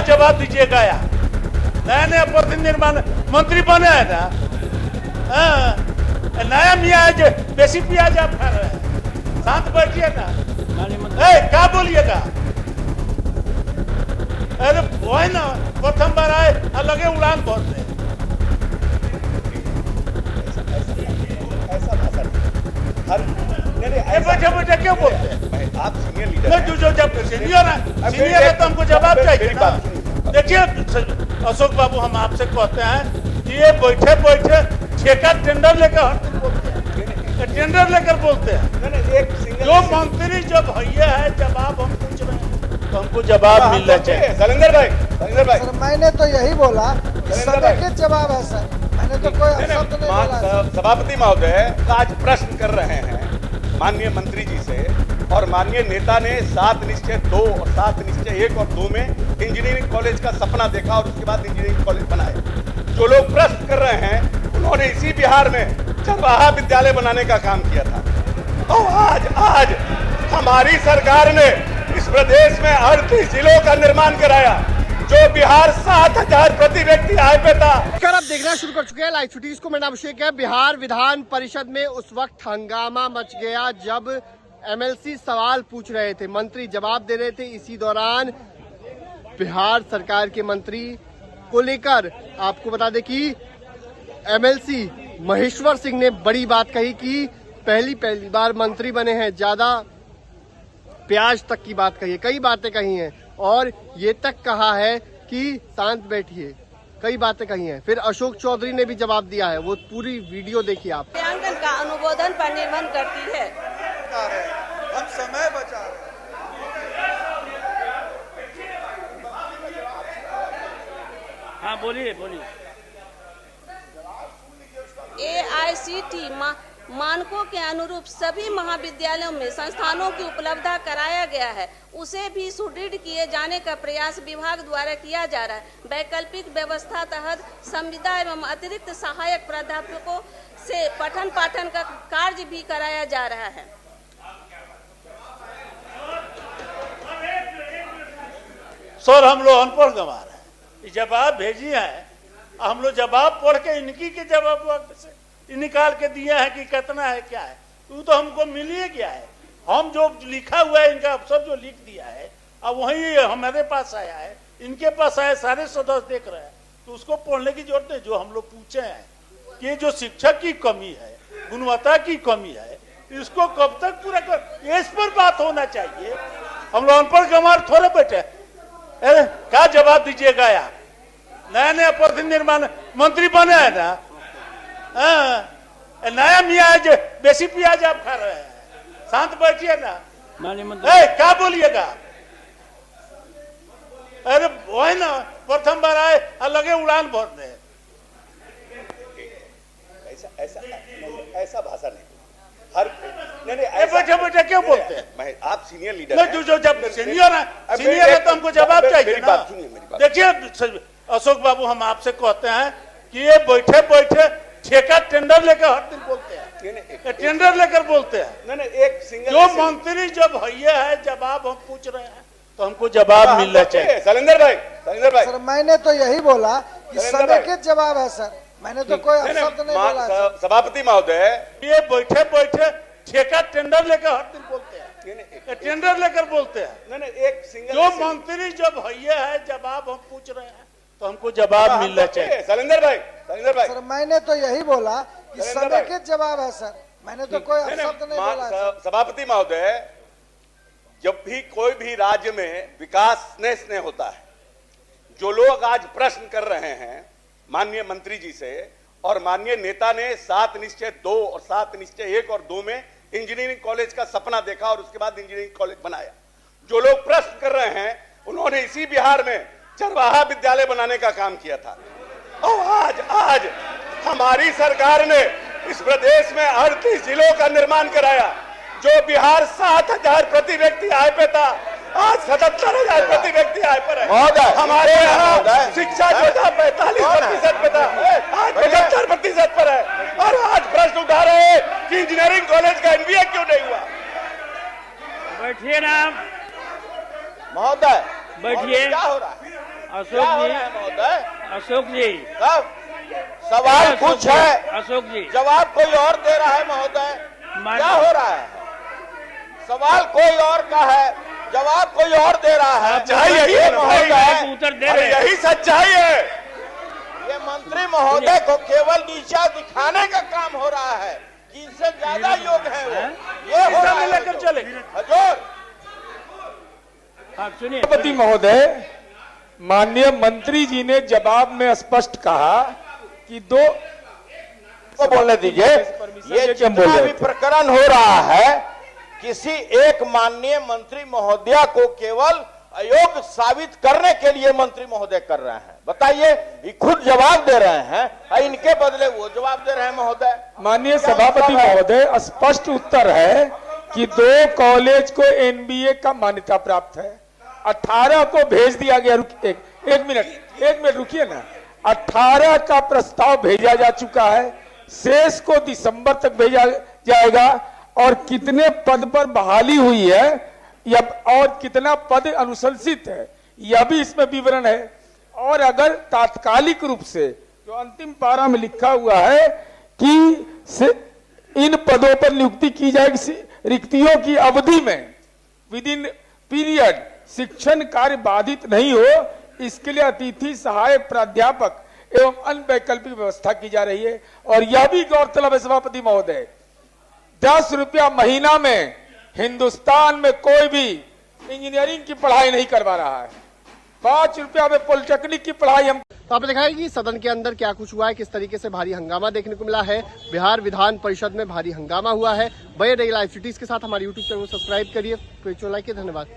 जवाब दीजिएगा यार? नया नया पद निर्माण मंत्री बने है ना, नया मियाँ जो बेसी प्याज आप खा रहे हैं, शांत बैठिए ना। क्या बोलिएगा? अरे वही ना, प्रथम बार आए और लगे उड़ान भरते। ऐसा भाषा बैठे बैठे क्यों बोलते हैं? आप सीनियर लीडर जो जब सीनियर है तो हमको जवाब चाहिए ना। देखिए अशोक बाबू, हम आपसे कहते हैं कि ये बैठे बैठे ठेका टेंडर लेकर हर दिन बोलते हैं, टेंडर लेकर बोलते हैं। जो मंत्री जब भैया है, जवाब हम पूछ रहे हैं तो हमको जवाब मिलना चाहिए। शैलेंद्र भाई सर, मैंने तो यही बोला कि समेकित जवाब है सर, मैंने तो कोई शब्द नहीं बोला। सभापति महोदय आज प्रश्न कर रहे हैं माननीय मंत्री जी से, और माननीय नेता ने 7 निश्चय 2 और 7 निश्चय 1 और 2 में इंजीनियरिंग कॉलेज का सपना देखा और उसके बाद इंजीनियरिंग कॉलेज बनाए। जो लोग प्रश्न कर रहे हैं उन्होंने इसी बिहार में चरवाहा विद्यालय बनाने का काम किया था। और आज हमारी सरकार ने इस प्रदेश में 38 जिलों का निर्माण कराया, जो बिहार 7,000 प्रति व्यक्ति आय पे था। आप देखना शुरू कर चुके हैं लाइव छुट्टी। इसको मैं नाम अभिषेक है। बिहार विधान परिषद में उस वक्त हंगामा मच गया जब एमएलसी सवाल पूछ रहे थे, मंत्री जवाब दे रहे थे। इसी दौरान बिहार सरकार के मंत्री को लेकर आपको बता दें कि एमएलसी महेश्वर सिंह ने बड़ी बात कही कि पहली बार मंत्री बने हैं, ज्यादा प्याज तक की बात कही है, कई बातें कही हैं और ये तक कहा है कि शांत बैठिए, कई बातें कही हैं। फिर अशोक चौधरी ने भी जवाब दिया है, वो पूरी वीडियो देखिए आप। मूल्यांकन का अनुमोदन पर निर्भर करती है। हम समय बचा रहे हैं। हाँ बोलिए बोलिए। AICTE मानकों के अनुरूप सभी महाविद्यालयों में संस्थानों की उपलब्धता कराया गया है, उसे भी सुदृढ़ किए जाने का प्रयास विभाग द्वारा किया जा रहा है। वैकल्पिक व्यवस्था तहत संविदा एवं अतिरिक्त सहायक प्राध्यापकों से पठन पाठन का कार्य भी कराया जा रहा है। सर हम लोग अनपढ़ गंवार हैं, जवाब भेजी है, हम लोग जवाब पढ़ के इनकी के जवाब से निकाल के दिया है कि कितना है क्या है, तो हमको मिल ही गया है। हम जो लिखा हुआ है इनका अफसर जो लिख दिया है, अब वही हमारे पास आया है, इनके पास आया, सारे सदस्य देख रहे हैं, तो उसको पढ़ने की जरूरत नहीं। जो हम लोग पूछे हैं कि जो शिक्षक की कमी है, गुणवत्ता की कमी है, इसको कब तक पूरा कर, इस पर बात होना चाहिए। हम लोग अनपढ़ गंवार थोड़े बैठे, क्या जवाब दीजिएगा यार? नया नया पद निर्माण मंत्री बने है ना, नया मियाँ जो बेसी प्याज आप खा रहे हैं, शांत बैठिए ना। क्या बोलिएगा? अरे वही ना, प्रथम बार आए और लगे उड़ान भरने। ऐसा भाषा नहीं, नहीं बैठे बैठे क्यों बोलते हैं? आप सीनियर लीडर हैं। जो जब सीनियर है तो हमको जवाब चाहिए ना। देखिए अशोक बाबू, हम आपसे कहते हैं कि ये बैठे बैठे ठेका टेंडर लेकर हर दिन बोलते हैं, टेंडर लेकर बोलते हैं। जो मंत्री जब भैया है, जवाब हम पूछ रहे हैं तो हमको जवाब मिलना चाहिए। शैलेंद्र भाई सर, मैंने तो यही बोला कि समेकित जवाब है सर, मैंने तो कोई शब्द नहीं बोला। सभापति महोदय, ये बैठे बैठे ठेका टेंडर लेकर हर दिन बोलते हैं, टेंडर लेकर बोलते हैं। जो मंत्री जब भैया है, जवाब हम पूछ रहे हैं तो हमको जवाब मिलना चाहिए। शैलेंद्र भाई सर, मैंने तो यही बोला कि समेकित जवाब है सर, मैंने तो कोई शब्द नहीं बोला। सभापति महोदय, जब भी कोई भी राज्य में विकास स्नेह होता है, जो लोग आज प्रश्न कर रहे हैं माननीय मंत्री जी से, और माननीय नेता ने 7 निश्चय 2 और 7 निश्चय 1 और 2 में इंजीनियरिंग कॉलेज का सपना देखा और उसके बाद इंजीनियरिंग कॉलेज बनाया। जो लोग प्रश्न कर रहे हैं उन्होंने इसी बिहार में चरवाहा विद्यालय बनाने का काम किया था। और आज हमारी सरकार ने इस प्रदेश में 38 जिलों का निर्माण कराया, जो बिहार 7,000 प्रति व्यक्ति आय पे था, आज 77,000 प्रति व्यक्ति आय पर है। हमारे यहाँ शिक्षा जो था 45% पे था, आज 75% पर है। और आज प्रश्न उठा रहे हैं कि इंजीनियरिंग कॉलेज का एमबीए क्यों नहीं हुआ। बैठिए ना महोदय, बैठिए। क्या हो रहा है? क्या हो रहा है महोदय? अशोक जी, कब सवाल कुछ है, अशोक जी, जवाब कोई और दे रहा है महोदय। क्या हो रहा है? सवाल कोई और का है, जवाब कोई और दे रहा है। सच्चाई है महोदय, उत्तर दे रहे हैं। यही सच्चाई है। ये मंत्री महोदय को केवल नीचा दिखाने का काम हो रहा है कि इनसे ज्यादा योग है वो। ये हो रहा है। लेकर चले हजूर सुनिए राष्ट्रपति महोदय, माननीय मंत्री जी ने जवाब में स्पष्ट कहा कि दो को बोलने दीजिए। ये जितना भी प्रकरण हो रहा है, किसी एक माननीय मंत्री महोदया को केवल अयोग्य साबित करने के लिए मंत्री महोदय कर रहे हैं। बताइए, ये खुद जवाब दे रहे हैं, इनके बदले वो जवाब दे रहे हैं महोदय। माननीय सभापति महोदय, स्पष्ट उत्तर है कि 2 कॉलेज को एनबीए का मान्यता प्राप्त है, 18 को भेज दिया गया। एक मिनट रुकिए ना। 18 का प्रस्ताव भेजा जा चुका है, शेष को दिसंबर तक भेजा जाएगा। और कितने पद पर बहाली हुई है या और कितना पद अनुशंसित है, यह भी इसमें विवरण है। और अगर तात्कालिक रूप से जो अंतिम पारा में लिखा हुआ है कि इन पदों पर नियुक्ति की जाएगी, रिक्तियों की अवधि में विद इन पीरियड शिक्षण कार्य बाधित नहीं हो, इसके लिए अतिथि सहायक प्राध्यापक एवं अन्य वैकल्पिक व्यवस्था की जा रही है। और यह भी गौरतलब है सभापति महोदय, 10 रुपया महीना में हिंदुस्तान में कोई भी इंजीनियरिंग की पढ़ाई नहीं करवा रहा है। 5 रुपया में पॉलिटेक्निक की पढ़ाई हम। तो आपने देखा है कि सदन के अंदर क्या कुछ हुआ है, किस तरीके से भारी हंगामा देखने को मिला है। बिहार विधान परिषद में भारी हंगामा हुआ है। बने रहिए लाइव सिटीज के साथ। हमारे यूट्यूब चैनल को सब्सक्राइब करिए। लाइक धन्यवाद।